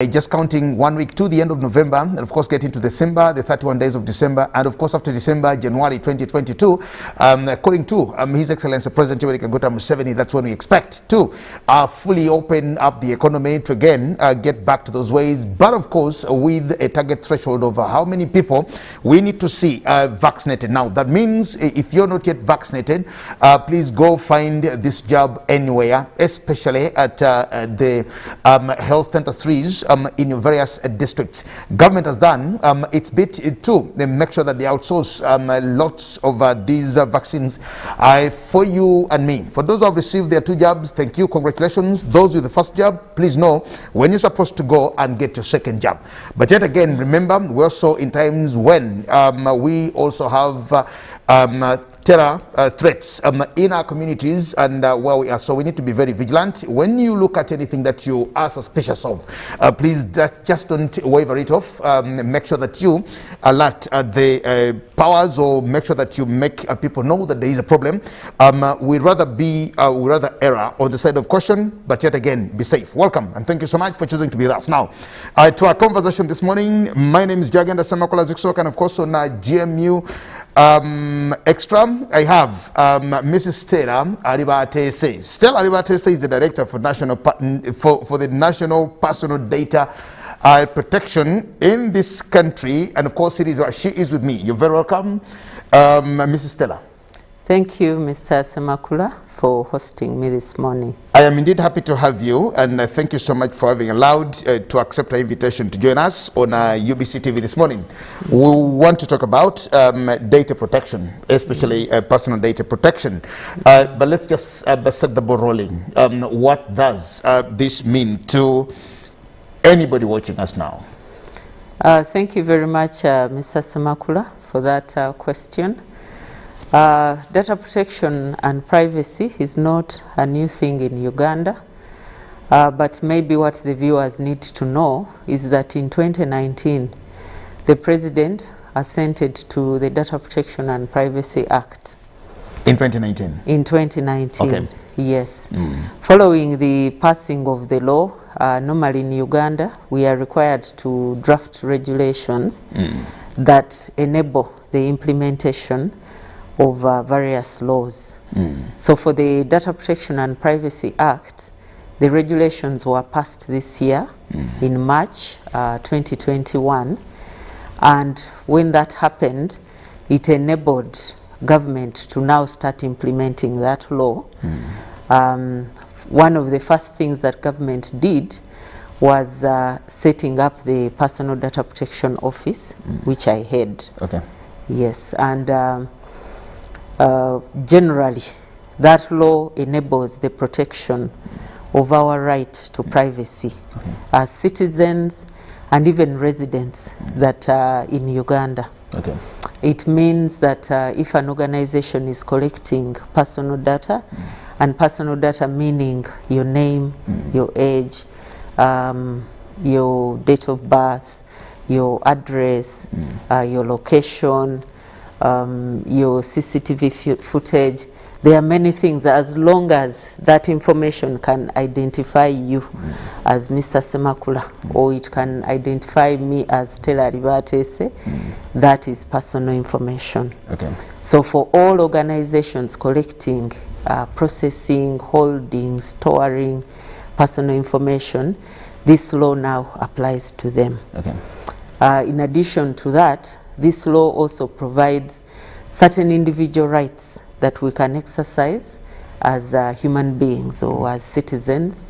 just counting 1 week to the end of November, and of course get into December, the 31 days of December, and of course after December, January 2022, according to His Excellency President Yoweri Kaguta Museveni, that's when we expect to fully open up the economy to again get back to those ways, but of course with a target threshold of how many people we need to see vaccinated. Now that means if you're not yet vaccinated, please go find this job anywhere, especially at the health center 3s in your various districts. Government has done its bit to make sure that they outsource lots of these vaccines for you and me. For those who have received their 2 jabs, thank you, congratulations. Those with the first jab, please know when you're supposed to go and get your second jab. But yet again, remember, we're also in times when we also have terror threats in our communities and where we are, so we need to be very vigilant. When you look at anything that you are suspicious of, please just don't waver it off. Make sure that you alert the powers, or make sure that you make people know that there is a problem. We'd rather err on the side of caution, but yet again be safe. Welcome and thank you so much for choosing to be with us. Now to our conversation this morning, my name is Uganda Samakula Zixoka, and of course on GMU Extra, I have Mrs. Stella Alibatese. Stella Alibatese is the director for the National Personal Data Protection in this country, and of course she is with me. You're very welcome, Mrs. Stella. Thank you, Mr. Semakula, for hosting me this morning. I am indeed happy to have you, and thank you so much for having allowed to accept our invitation to join us on UBC TV this morning. We want to talk about data protection, especially personal data protection. But let's just set the ball rolling. What does this mean to anybody watching us now? Thank you very much, Mr. Semakula, for that question. Data protection and privacy is not a new thing in Uganda, but maybe what the viewers need to know is that in 2019, the President assented to the Data Protection and Privacy Act. In 2019? In 2019, okay. Yes. Following the passing of the law, normally in Uganda, we are required to draft regulations that enable the implementation of various laws. So for the Data Protection and Privacy Act, the regulations were passed this year in March 2021, and when that happened, it enabled government to now start implementing that law. One of the first things that government did was setting up the Personal Data Protection Office, which I head. Okay. Yes, and generally, that law enables the protection of our right to privacy as citizens and even residents that are in Uganda. Okay. It means that if an organization is collecting personal data, and personal data meaning your name, your age, your date of birth, your address, your location, your CCTV footage. There are many things, as long as that information can identify you as Mr. Semakula, or it can identify me as Stella Alibatese, that is personal information. Okay. So for all organizations collecting, processing, holding, storing personal information, this law now applies to them. Okay. In addition to that, this law also provides certain individual rights that we can exercise as human beings or as citizens.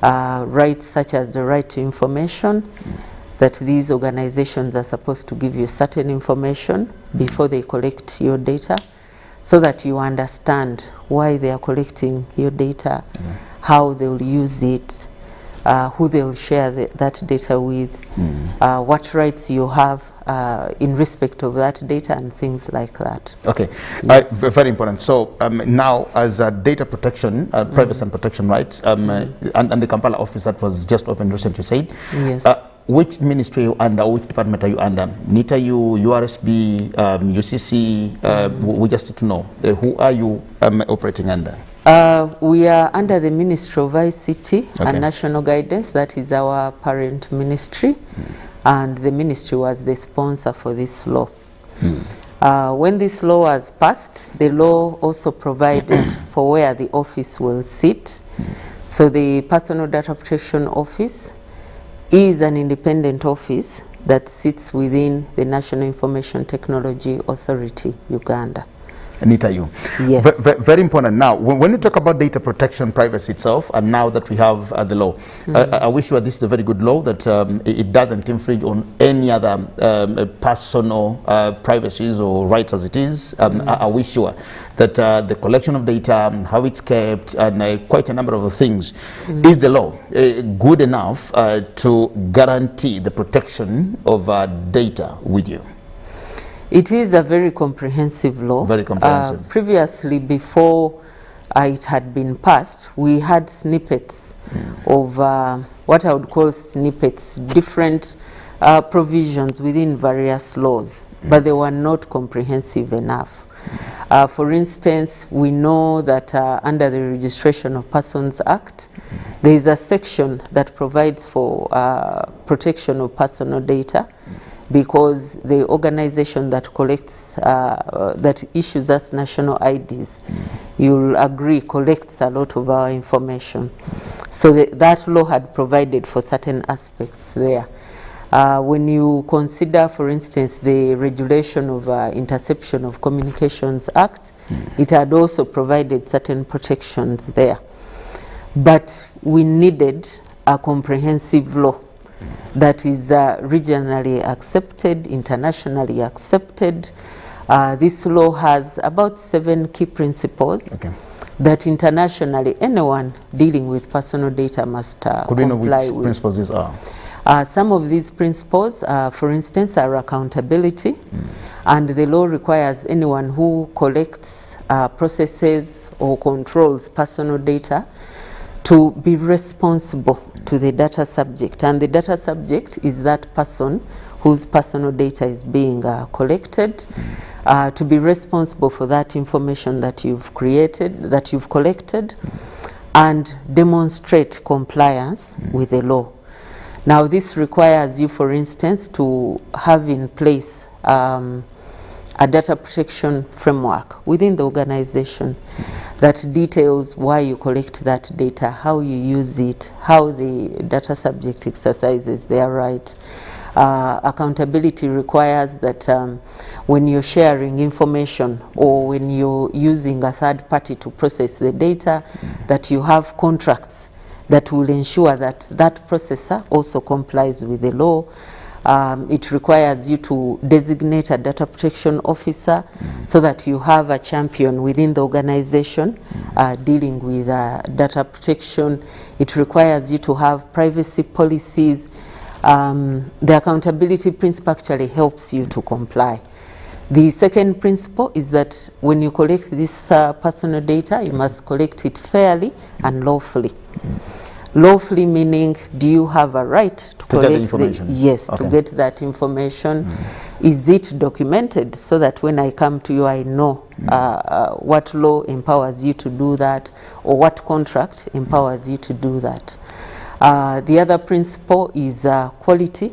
Rights such as the right to information, that these organizations are supposed to give you certain information before they collect your data, so that you understand why they are collecting your data, how they will use it, who they will share that data with, what rights you have in respect of that data, and things like that. Okay, yes. Very important. So now, as data protection, privacy and protection rights, and the Kampala office that was just opened recently, you said, yes. Which ministry are you under? Which department are you under? NITAU, URSB, UCC? We just need to know who are you operating under? We are under the Ministry of ICT Okay. and National Guidance. That is our parent ministry. And the ministry was the sponsor for this law. When this law was passed, the law also provided for where the office will sit. So the Personal Data Protection Office is an independent office that sits within the National Information Technology Authority, Uganda. Anita, you. Yes. Very important. Now, when you talk about data protection, privacy itself, and now that we have the law, are we sure this is a very good law, that it doesn't infringe on any other personal privacies or rights as it is? Are we sure that the collection of data, how it's kept, and quite a number of things, is the law good enough to guarantee the protection of data with you? It is a very comprehensive law. Very comprehensive. Previously, before it had been passed, we had snippets of what I would call snippets, different provisions within various laws, but they were not comprehensive enough. For instance, we know that under the Registration of Persons Act, there is a section that provides for protection of personal data, because the organization that collects, that issues us national IDs, you'll agree, collects a lot of our information. So that law had provided for certain aspects there. When you consider, for instance, the Regulation of Interception of Communications Act, it had also provided certain protections there. But we needed a comprehensive law that is regionally accepted, internationally accepted. This law has about 7 key principles that internationally anyone dealing with personal data must comply with. Could we know which principles these are? Some of these principles, for instance, are accountability, and the law requires anyone who collects, processes, or controls personal data to be responsible to the data subject, and the data subject is that person whose personal data is being collected, to be responsible for that information that you've created, that you've collected, and demonstrate compliance with the law. Now, this requires you, for instance, to have in place a data protection framework within the organization that details why you collect that data, how you use it, how the data subject exercises their right. Accountability requires that when you're sharing information or when you're using a third party to process the data, that you have contracts that will ensure that that processor also complies with the law. It requires you to designate a data protection officer so that you have a champion within the organization dealing with data protection. It requires you to have privacy policies. The accountability principle actually helps you to comply. The second principle is that when you collect this personal data, you must collect it fairly and lawfully. Lawfully meaning, do you have a right to collect get the information? Yes, to get that information. Is it documented so that when I come to you, I know what law empowers you to do that, or what contract empowers you to do that? The other principle is quality,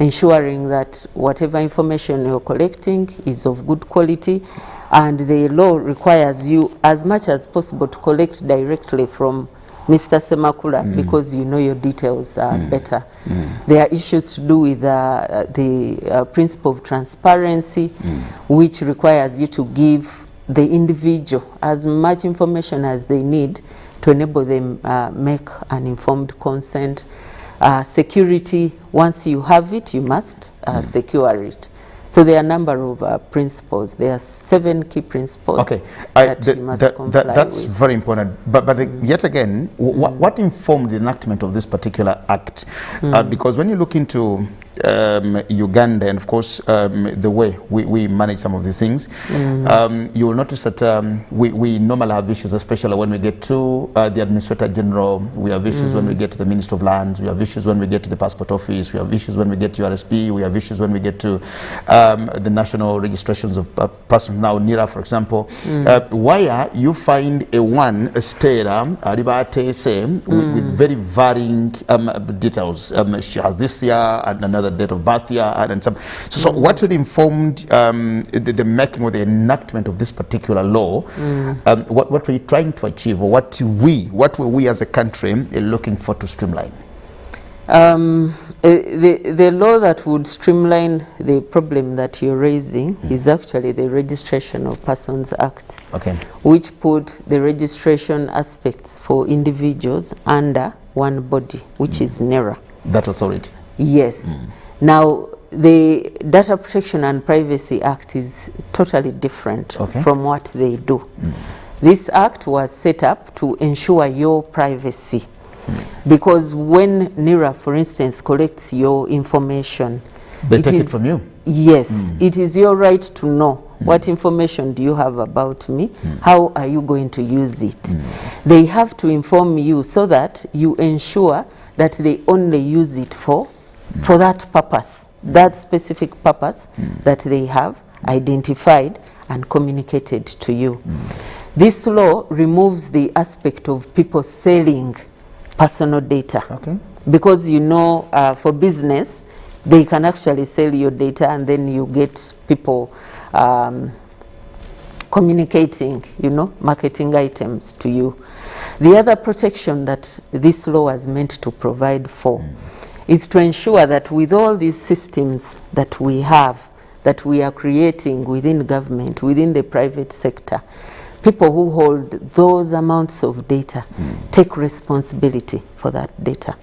ensuring that whatever information you're collecting is of good quality, and the law requires you as much as possible to collect directly from Mr. Semakula, because you know your details better. There are issues to do with the principle of transparency, which requires you to give the individual as much information as they need to enable them make an informed consent. Security, once you have it, you must secure it. So there are a number of principles. There are 7 key principles that you must comply that's with. very important. But yet again, what informed the enactment of this particular act? Because when you look into Uganda, and of course the way we manage some of these things, you will notice that we normally have issues, especially when we get to the Administrator General. We have issues when we get to the Minister of Lands. We have issues when we get to the Passport Office. We have issues when we get to RSP. We have issues when we get to the National Registrations of Persons, now NIRA, for example. Why you find a state with very varying details. She has this year and another date of birth year and some. So what really informed the making or the enactment of this particular law? What were you trying to achieve, or what were we as a country looking for to streamline? The law that would streamline the problem that you're raising is actually the Registration of Persons Act, which put the registration aspects for individuals under one body, which is NERA. That authority? Yes. Now, the Data Protection and Privacy Act is totally different from what they do. This act was set up to ensure your privacy. Because when NIRA, for instance, collects your information, they take it from you. Yes, it is your right to know what information do you have about me, how are you going to use it. They have to inform you so that you ensure that they only use it for that purpose, that specific purpose that they have identified and communicated to you. This law removes the aspect of people selling personal data, because you know, for business they can actually sell your data, and then you get people communicating, you know, marketing items to you. The other protection that this law was meant to provide for is to ensure that with all these systems that we have, that we are creating within government, within the private sector, people who hold those amounts of data take responsibility for that data.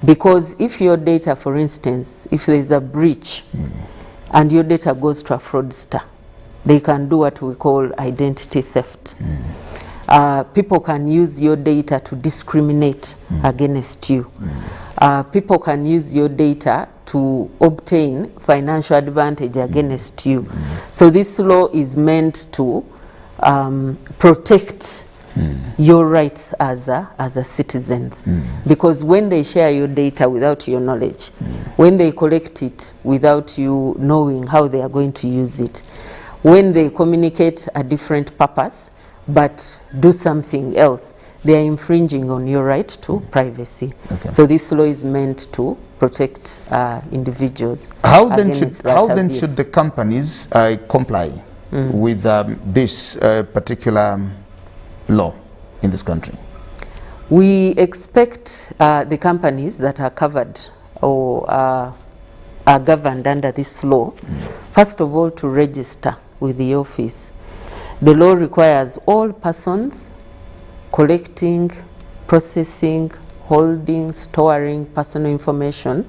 Because if your data, for instance, if there is a breach and your data goes to a fraudster, they can do what we call identity theft. People can use your data to discriminate against you. People can use your data to obtain financial advantage against you. So this law is meant to protect your rights as a citizens, because when they share your data without your knowledge, when they collect it without you knowing how they are going to use it, when they communicate a different purpose but do something else, they are infringing on your right to privacy. So this law is meant to protect individuals. How then should the companies comply with this particular law in this country? We expect the companies that are covered or are governed under this law, first of all, to register with the office. The law requires all persons collecting, processing, holding, storing personal information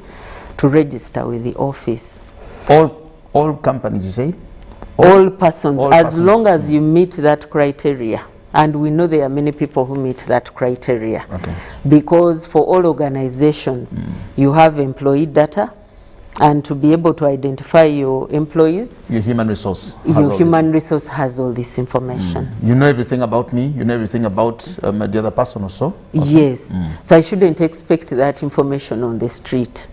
to register with the office. All companies, you say? All persons, as long as you meet that criteria. And we know there are many people who meet that criteria. Because for all organizations, you have employee data, and to be able to identify your employees, your human resource has all this information. You know everything about me, you know everything about the other person also? Yes. So I shouldn't expect that information on the street,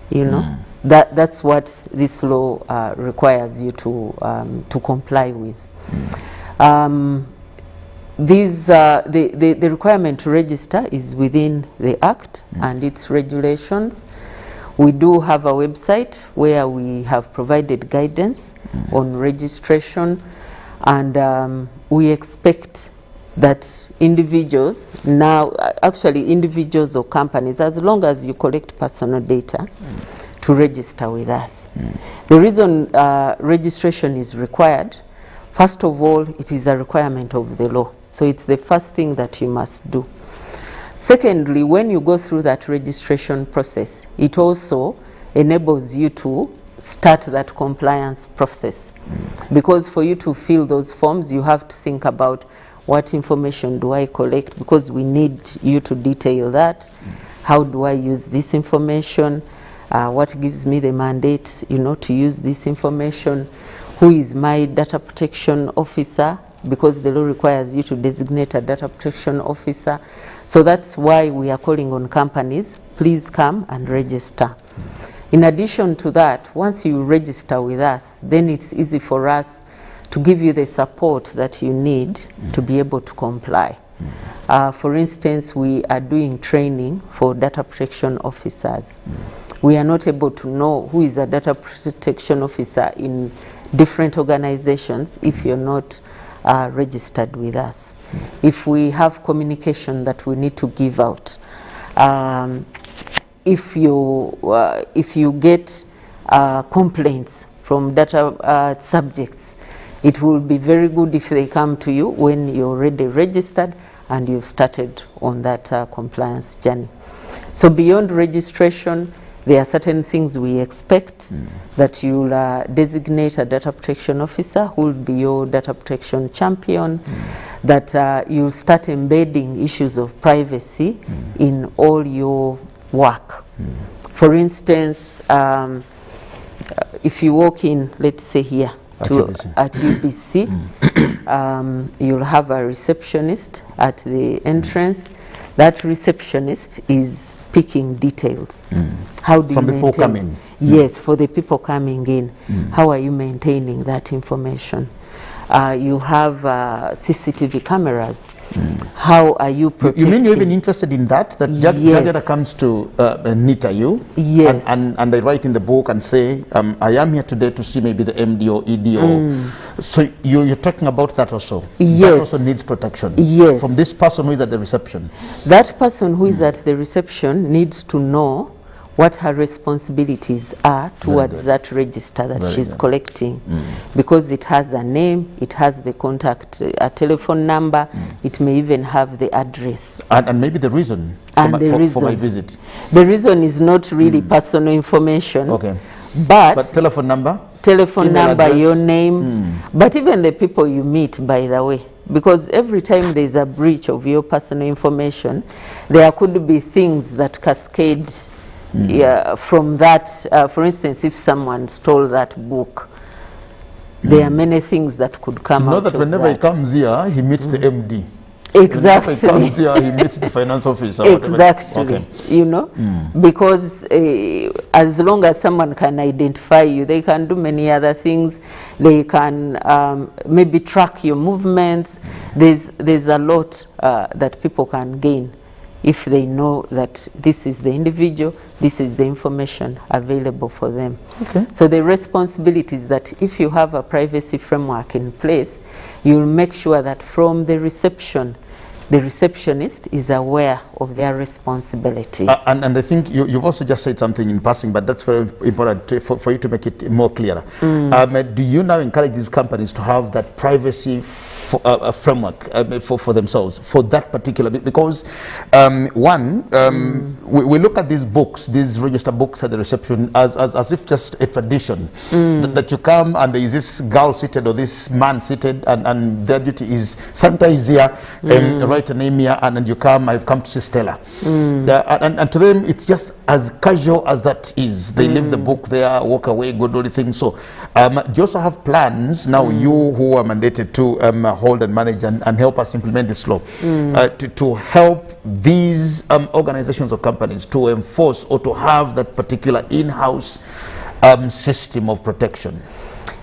you know. That's what this law requires you to comply with. The requirement to register is within the Act and its regulations. We do have a website where we have provided guidance on registration, and we expect that individuals now, actually individuals or companies, as long as you collect personal data, to register with us. The reason registration is required, first of all, it is a requirement of the law. So it's the first thing that you must do. Secondly, when you go through that registration process, it also enables you to start that compliance process. Because for you to fill those forms, you have to think about what information do I collect, because we need you to detail that. How do I use this information? what gives me the mandate, to use this information, who is my data protection officer, because the law requires you to designate a data protection officer. So that's why we are calling on companies, please come and register. In addition to that, once you register with us, then it's easy for us to give you the support that you need to be able to comply. For instance, we are doing training for data protection officers. We are not able to know who is a data protection officer in different organizations if you're not registered with us. If we have communication that we need to give out, if you get complaints from data subjects, it will be very good if they come to you when you're already registered and you've started on that compliance journey. So beyond registration, there are certain things we expect that you'll designate a data protection officer who will be your data protection champion, that you'll start embedding issues of privacy in all your work. For instance, if you walk in, let's say here, at UBC, you'll have a receptionist at the entrance. That receptionist is picking details. How do from you people coming? Yes, for the people coming in. How are you maintaining that information? You have CCTV cameras. How are you protecting? You mean you're even interested in that? That Jagera comes to NITA you, yes, and they write in the book and say, I am here today to see maybe the MD or ED. So you're talking about that also? Yes. That also needs protection? Yes. From this person who is at the reception? That person who is at the reception needs to know what her responsibilities are towards that register that she's collecting, because it has a name, it has the contact, a telephone number, it may even have the address. And maybe the reason for my visit. The reason is not really personal information, but telephone number? Telephone number, address, your name, but even the people you meet, by the way. Because every time there's a breach of your personal information, there could be things that cascade from that. For instance, if someone stole that book, there are many things that could come out. To know that whenever he comes here, he meets the MD. Exactly. Whenever he comes here, he meets the finance officer. Exactly. You know, because as long as someone can identify you, they can do many other things. They can maybe track your movements. There's a lot that people can gain if they know that this is the individual, this is the information available for them. So the responsibility is that if you have a privacy framework in place, you'll make sure that from the reception, the receptionist is aware of their responsibilities. And I think you've also just said something in passing, but that's very important for you to make it more clear. Do you now encourage these companies to have that privacy framework for themselves, for that particular bit? Because we look at these books, these register books at the reception as if just a tradition, that you come and there is this girl seated or this man seated, and their duty is Santa is here, write a name here, and then you come, I've come to see Stella. And to them it's just as casual as that is. They leave the book there, walk away, go do the thing. So do you also have plans now, you who are mandated to hold and manage and help us implement this law, to help these organizations or companies to enforce or to have that particular in-house system of protection?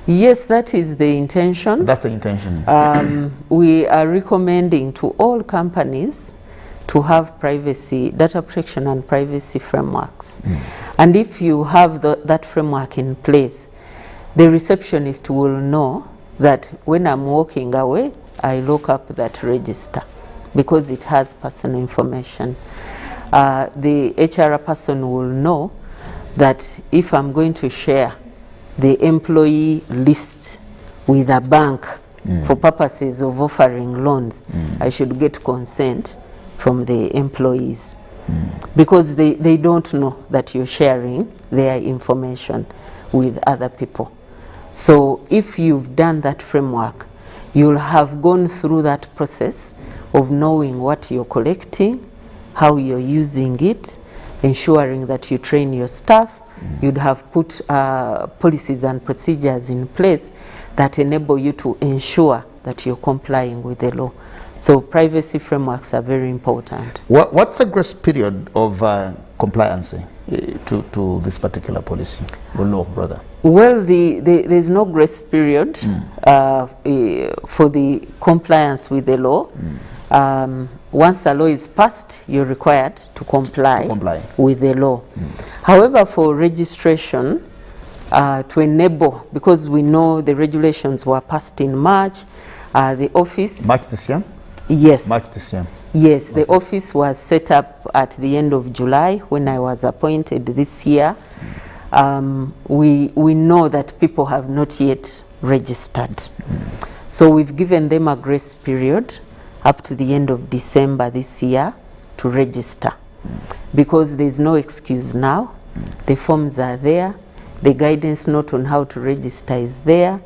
Yes, that is the intention. That's the intention. We are recommending to all companies to have privacy, data protection and privacy frameworks. And if you have that framework in place, the receptionist will know that when I'm walking away, I look up that register because it has personal information. The HR person will know that if I'm going to share the employee list with a bank for purposes of offering loans, I should get consent from the employees, because they don't know that you're sharing their information with other people. So if you've done that framework, you'll have gone through that process of knowing what you're collecting, how you're using it, ensuring that you train your staff, you'd have put policies and procedures in place that enable you to ensure that you're complying with the law. So privacy frameworks are very important. What's the grace period of compliance to this particular policy or law, brother? Well, there's no grace period for the compliance with the law. Once the law is passed, you're required to comply with the law. However, for registration, to enable, because we know the regulations were passed in March, the office... March this year? Yes. March this year. Yes, the office was set up at the end of July when I was appointed this year. We know that people have not yet registered. So we've given them a grace period up to the end of December this year to register, because there's no excuse now. The forms are there. The guidance note on how to register is there.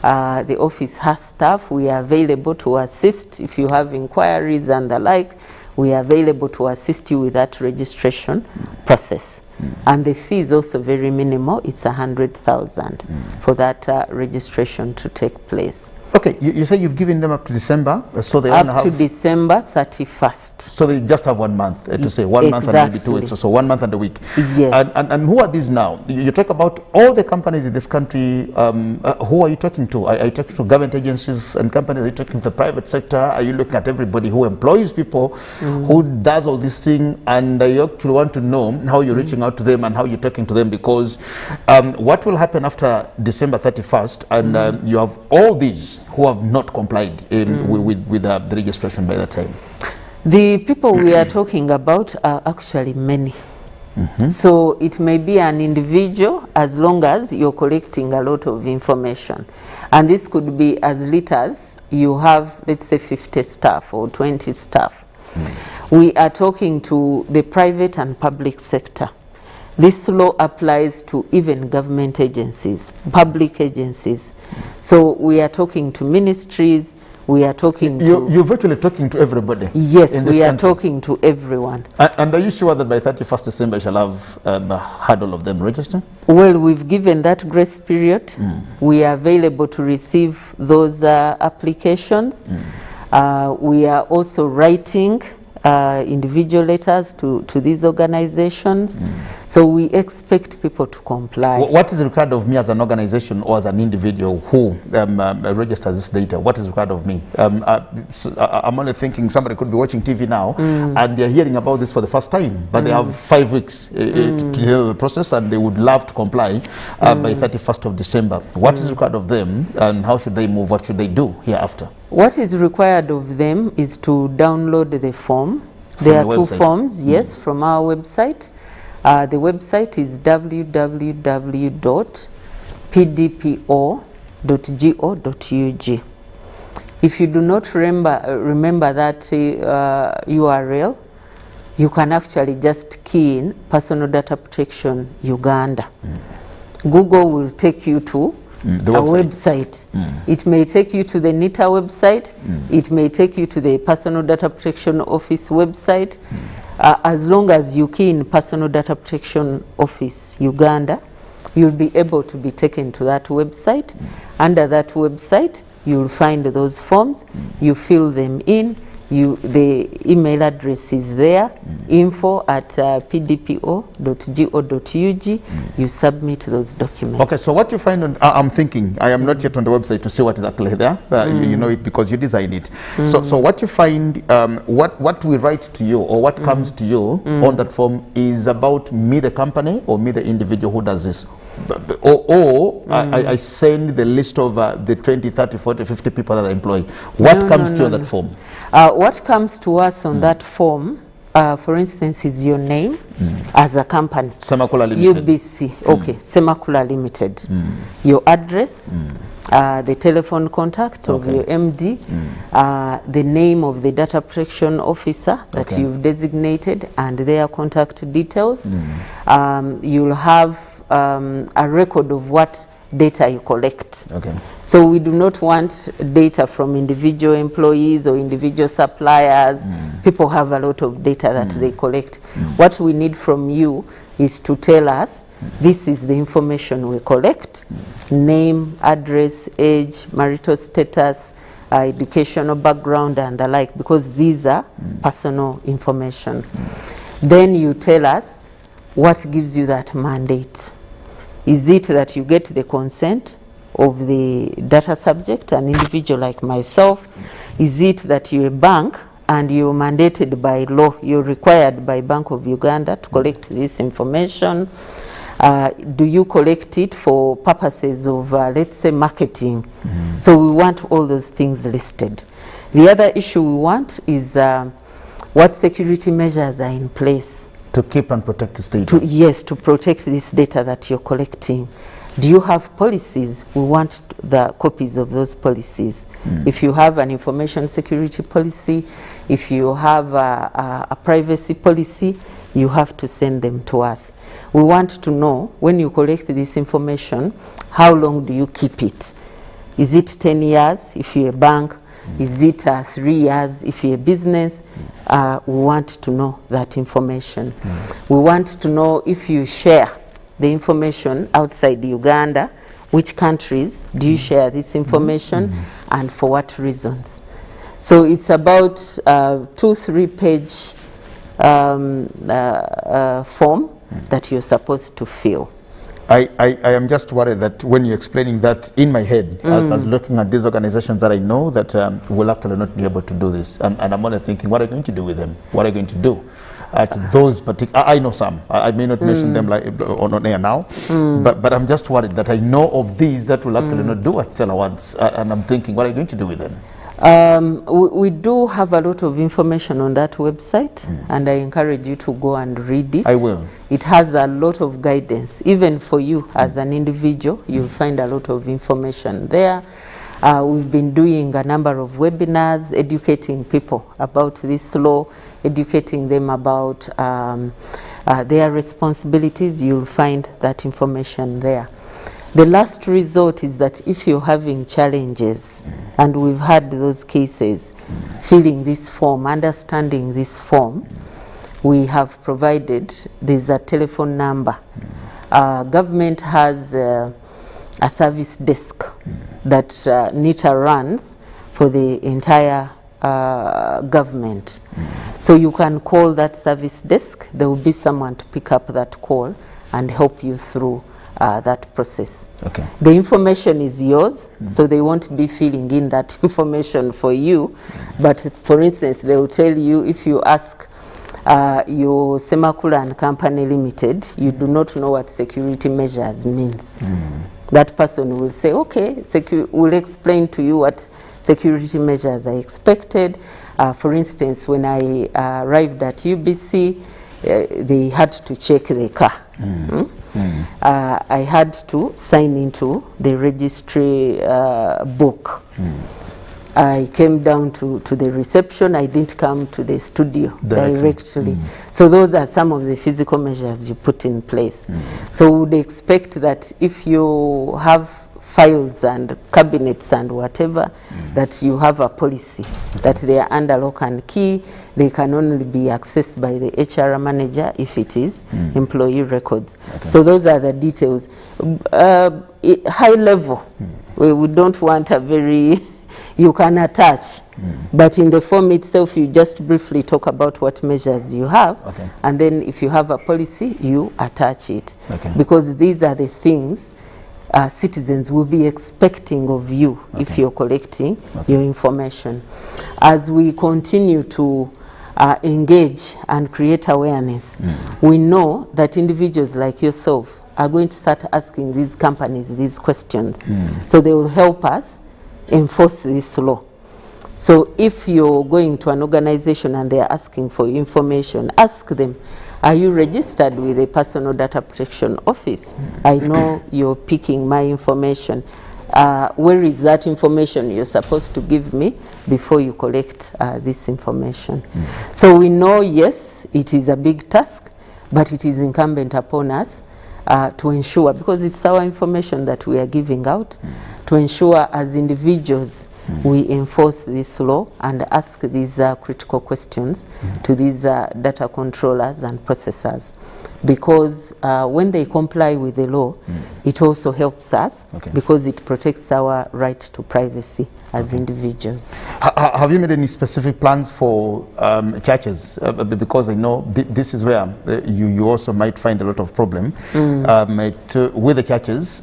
The office has staff. We are available to assist. If you have inquiries and the like, we are available to assist you with that registration process. And the fee is also very minimal. It's 100,000 for that registration to take place. Okay, you say you've given them up to December, so they up to December 31st. So they just have 1 month to say 1 month and maybe 2 weeks, so 1 month and a week. Yes. And who are these now? You talk about all the companies in this country. Who are you talking to? Are you talking to government agencies and companies? Are you talking to the private sector? Are you looking at everybody who employs people, who does all this thing? And you actually want to know how you're reaching out to them and how you're talking to them, because what will happen after December 31st, and you have all these who have not complied with the registration by that time? The people we are talking about are actually many. So it may be an individual, as long as you're collecting a lot of information. And this could be as little as you have, let's say, 50 staff or 20 staff. We are talking to the private and public sector. This law applies to even government agencies, public agencies. So we are talking to ministries, we are talking to... You're virtually talking to everybody. Yes, we are talking to everyone. And are you sure that by 31st December you shall have had all of them register? Well, we've given that grace period. We are available to receive those applications. We are also writing individual letters to these organizations. So we expect people to comply. What is required of me as an organization or as an individual who registers this data? What is required of me? I'm only thinking somebody could be watching TV now and they're hearing about this for the first time, but they have 5 weeks to deal with the process, and they would love to comply by 31st of December. What is required of them, and how should they move? What should they do hereafter? What is required of them is to download the form. There are 2 forms, yes, from our website. The website is www.pdpo.go.ug. If you do not remember that URL, you can actually just key in Personal Data Protection Uganda. Google will take you to a website. It may take you to the NITA website. It may take you to the Personal Data Protection Office website. As long as you key in Personal Data Protection Office Uganda, you'll be able to be taken to that website. Under that website, you'll find those forms. You fill them in. The email address is there, info@pdpo.go.ug. You submit those documents. Okay, so what you find on, I'm thinking, I am not yet on the website to see what is actually there. You know it because you design it. So what you find, what we write to you or what comes to you on that form is about me, the company, or me, the individual who does this. I send the list of the 20, 30, 40, 50 people that I employ. What comes to you on that form? What comes to us on that form, for instance, is your name as a company. Semakula Limited. UBC, okay, Semakula Limited. Your address, the telephone contact of your MD, the name of the data protection officer that you've designated, and their contact details. You'll have a record of what data you collect. So we do not want data from individual employees or individual suppliers. People have a lot of data that they collect. What we need from you is to tell us This is the information we collect: name, address, age, marital status, educational background and the like, because these are personal information. Then you tell us what gives you that mandate. Is it that you get the consent of the data subject, an individual like myself? Is it that you're a bank and you're mandated by law, you're required by Bank of Uganda to collect this information? Do you collect it for purposes of, let's say, marketing? So we want all those things listed. The other issue we want is what security measures are in place to keep and protect this data. Yes, to protect this data that you're collecting. Do you have policies? We want the copies of those policies. If you have an information security policy, if you have a privacy policy, you have to send them to us. We want to know, when you collect this information, how long do you keep it? Is it 10 years if you're a bank? Is it 3 years if you're a business? We want to know that information. We want to know if you share the information outside Uganda, which countries do you share this information and for what reasons? So it's about 2-3 page form that you're supposed to fill. I am just worried that when you're explaining that, in my head, as looking at these organizations that I know that will actually not be able to do this, and I'm only thinking, what are you going to do with them? What are you going to do? To those particular, I know some. I may not mention them like on air now, but I'm just worried that I know of these that will actually not do what Stella wants, and I'm thinking, what are you going to do with them? We do have a lot of information on that website, and I encourage you to go and read it. I will. It has a lot of guidance. Even for you as an individual, you'll find a lot of information there. We've been doing a number of webinars, educating people about this law, educating them about their responsibilities. You'll find that information there. The last resort is that if you're having challenges, and we've had those cases, filling this form, understanding this form, we have provided, there's a telephone number. Government has a service desk that NITA runs for the entire government. So you can call that service desk. There will be someone to pick up that call and help you through that process. Okay. The information is yours, so they won't be filling in that information for you. But for instance, they will tell you, if you ask your Semakula and Company Limited, you do not know what security measures means. That person will say, okay, we'll explain to you what security measures are expected. For instance, when I arrived at UBC, they had to check the car. I had to sign into the registry book. I came down to the reception. I didn't come to the studio directly. So those are some of the physical measures you put in place. So we would expect that if you have files and cabinets and whatever, that you have a policy that they are under lock and key. They can only be accessed by the HR manager if it is employee records. So those are the details. High level, we don't want a very, you can attach, but in the form itself, you just briefly talk about what measures you have, and then if you have a policy, you attach it. Because these are the things citizens will be expecting of you if you're collecting your information. As we continue to engage and create awareness, we know that individuals like yourself are going to start asking these companies these questions. So they will help us enforce this law. So if you're going to an organization and they're asking for information, ask them, are you registered with a personal data protection office? I know you're picking my information. Where is that information you're supposed to give me before you collect this information? So we know, yes, it is a big task, but it is incumbent upon us to ensure, because it's our information that we are giving out, to ensure as individuals we enforce this law and ask these critical questions to these data controllers and processors. because when they comply with the law, it also helps us because it protects our right to privacy as individuals. Have you made any specific plans for churches? Because I know this is where you also might find a lot of problem with the churches,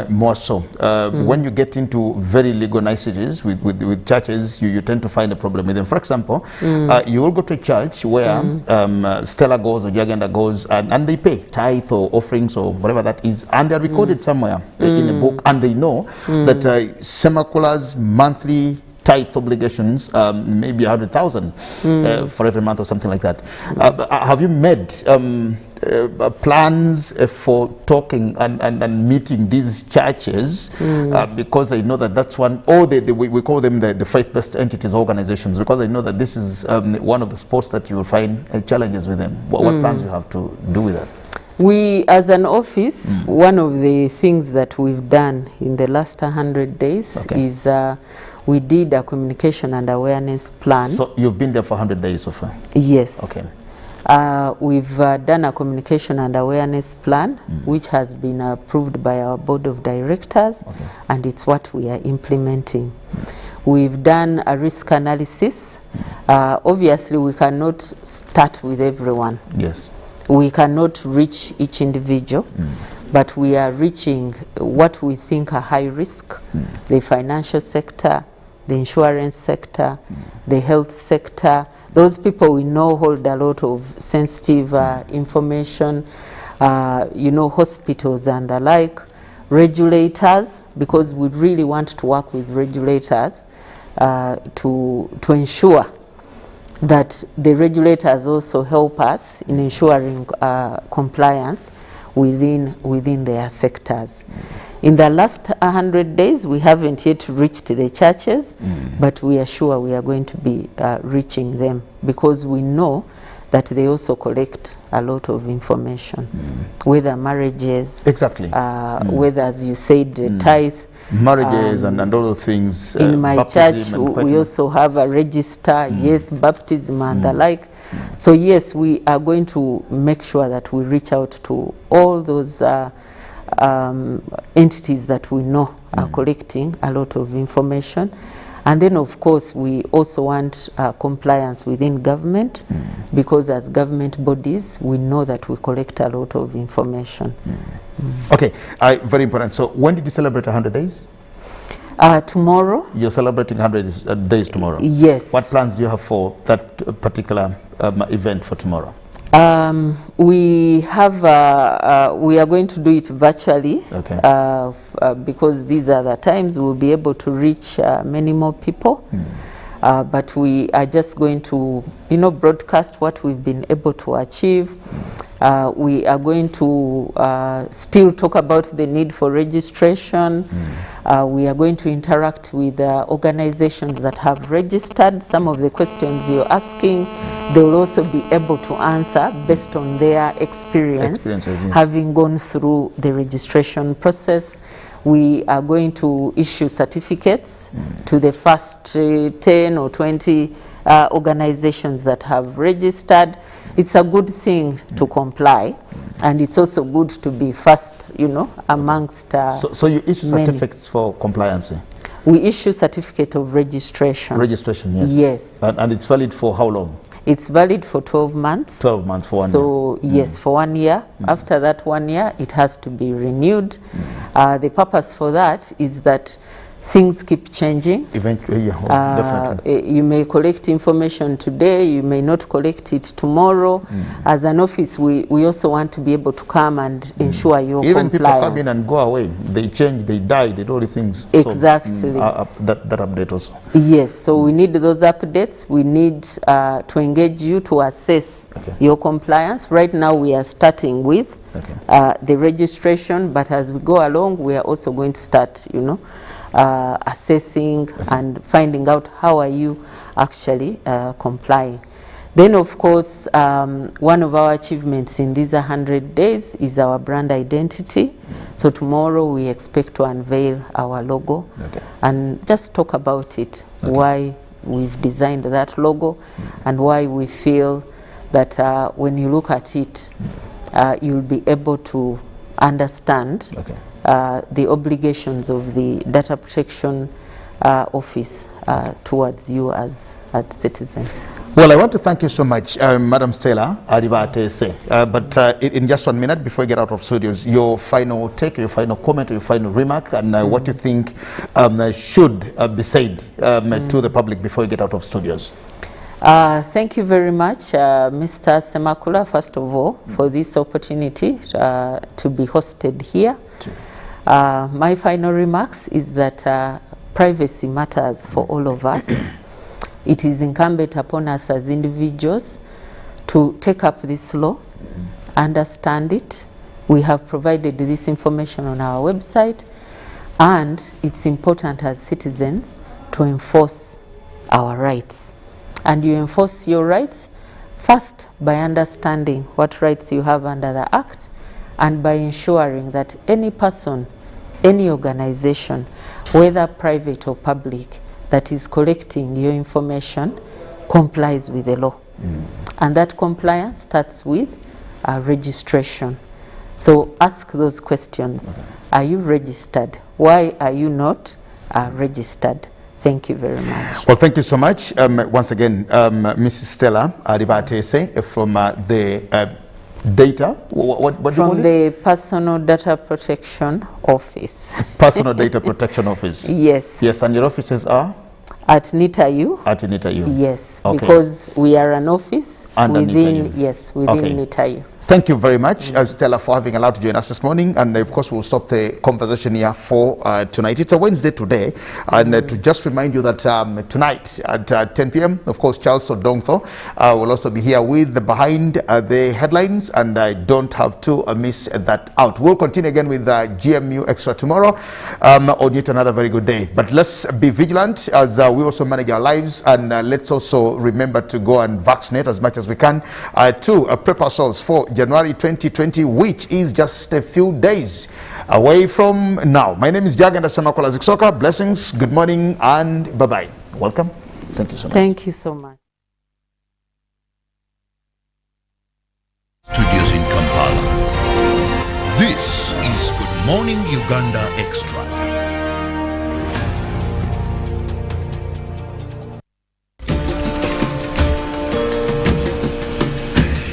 more so. When you get into very legal niceties with churches, you tend to find a problem with them. For example, you will go to a church where Stella goes or Uganda goes and they pay tithe or offerings or whatever that is, and they're recorded somewhere in a book, and they know that Semacula's monthly tithe obligations maybe 100,000 for every month or something like that. Have you made plans for talking and meeting these churches because I know that that's one, or we call them the faith-based entities, organizations, because I know that this is one of the sports that you will find challenges with them. What plans you have to do with that? We, as an office, one of the things that we've done in the last 100 days is we did a communication and awareness plan. So you've been there for 100 days so far? Yes. Okay. We've done a communication and awareness plan, which has been approved by our board of directors, and it's what we are implementing. We've done a risk analysis. Obviously, we cannot start with everyone. Yes. We cannot reach each individual, but we are reaching what we think are high risk, the financial sector, the insurance sector, the health sector. Those people we know hold a lot of sensitive information, you know, hospitals and the like, regulators, because we really want to work with regulators to ensure that the regulators also help us in ensuring compliance within their sectors. In the last 100 days, we haven't yet reached the churches, but we are sure we are going to be reaching them, because we know that they also collect a lot of information, whether marriages, whether, as you said, tithe, marriages and all those things. In my church, we also have a register, yes, baptism and the like. So yes, we are going to make sure that we reach out to all those entities that we know are collecting a lot of information. And then, of course, we also want compliance within government, because as government bodies, we know that we collect a lot of information. Okay, very important. So when did you celebrate 100 days? Tomorrow. You're celebrating 100 days tomorrow? Yes. What plans do you have for that particular event for tomorrow? We have, we are going to do it virtually, because these are the times we'll be able to reach many more people. But we are just going to, you know, broadcast what we've been able to achieve. We are going to still talk about the need for registration. We are going to interact with organizations that have registered. Some of the questions you're asking, they will also be able to answer based on their experience, having gone through the registration process. We are going to issue certificates to the first 10 or 20 organizations that have registered. It's a good thing to comply, and it's also good to be first, you know, amongst so you issue certificates for compliance? We issue certificate of registration. Registration, yes. Yes. And it's valid for how long? It's valid for 12 months. 12 months for 1 year. So yes, for 1 year. After that 1 year, it has to be renewed. The purpose for that is that things keep changing. Eventually, definitely. You may collect information today, you may not collect it tomorrow. As an office, we also want to be able to come and ensure your compliance. Even people come in and go away. They change, they die, they do all the things. Exactly. So, that update also. Yes, so we need those updates. We need to engage you to assess your compliance. Right now, we are starting with the registration, but as we go along, we are also going to start, you know, assessing and finding out how are you actually complying. Then, of course, one of our achievements in these 100 days is our brand identity. So tomorrow we expect to unveil our logo and just talk about it, why we've designed that logo and why we feel that when you look at it, you'll be able to understand the obligations of the data protection office towards you as a citizen. Well, I want to thank you so much, Madam Stella Aribatese. But in just 1 minute before you get out of studios, your final take, your final comment, or your final remark, and what you think should be said to the public before you get out of studios. Thank you very much, Mr. Semakula, first of all, for this opportunity to be hosted here. My final remarks is that privacy matters for all of us. It is incumbent upon us as individuals to take up this law, understand it. We have provided this information on our website, and it's important as citizens to enforce our rights. And you enforce your rights first by understanding what rights you have under the Act, and by ensuring that any person, any organization, whether private or public, that is collecting your information complies with the law. And that compliance starts with registration. So ask those questions. Are you registered? Why are you not registered? Thank you very much. Well, thank you so much. Once again, Mrs. Stella Aribatese from the data, what do you call it? From the Personal Data Protection Office. Personal Data Protection Office. Yes. Yes, and your offices are? At NITAU. At NITAU. Yes, okay. Because we are an office under within, NITAU. yes, within okay. NITAU. Thank you very much, Stella, for having allowed to join us this morning. And of course, we'll stop the conversation here for tonight. It's a Wednesday today. And to just remind you that tonight at 10 p.m., of course, Charles Odongfo will also be here with Behind the Headlines. And I don't have to miss that out. We'll continue again with GMU Extra tomorrow on yet another very good day. But let's be vigilant as we also manage our lives. And let's also remember to go and vaccinate as much as we can to prep ourselves for January 2020, which is just a few days away from now. My name is Jaganda Samakola Ziksoka. Blessings, good morning, and bye-bye. Welcome. Thank you so much. Thank you so much. Studios in Kampala. This is Good Morning Uganda Extra.